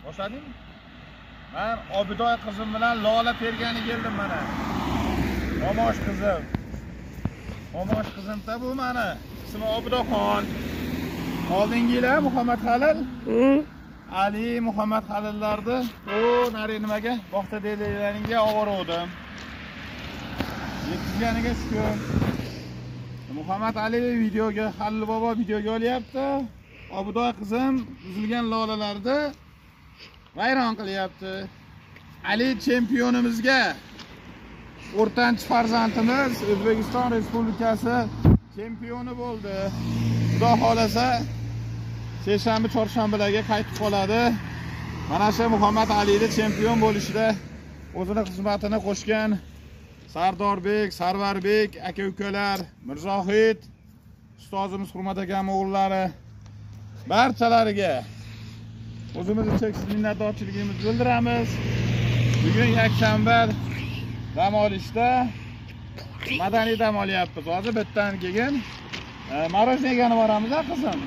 Boshladingmi? Men Obidoy qizim bilan Lola tergani keldim mana. Omosh qizim. Omosh qizim-da bu mana. Ismi Obidoxon. Oldingilar Muhammad Halil. Ali Muhammad Halillarni o nari nimaga? Bog'cha deyilganiga ovoradim. Yetkazganiga shukr. Muhammad Ali videoga, Halil bobo videoga olyapti. Obidoy qizim uzilgan lolalarni vayron qilyapti. Ali chempionimizga o'rtanchi farzandimiz O'zbekiston Respublikasi chempioni bo'ldi. Xudo xolasa seshanba, chorshanbalarga qaytib qoladi. Mana shu Muhammad Alining chempion bo'lishida o'zining xizmatini qo'shgan Sardorbek, Sarvarbek, aka-ukalar, Mirzohid, ustozimiz Hurmat akam o'g'illari barchalariga o'zimizni cheksiz minnatdorchiligimizni bildiramiz. Bugun yakshanba dam olishda madaniy dam olyapmiz. Hozir bittan keyin marojniy yegani boramiz, qizim.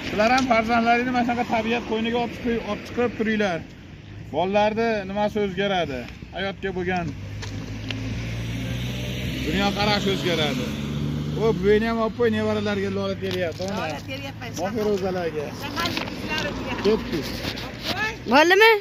Sizlar ham farzandlaringizni mana shunaqa tabiat qo'yniga olib chiqib turinglar. Bolalarni nimasi o'zgaradi? Hayotga bo'lgan dunyo qarash o'zgaradi. O buvini ham olib qo'y, nevaralarga lola teryapti. Lola teryapman. Oxir o'zalarga. Ketdik. Bo'ldimi?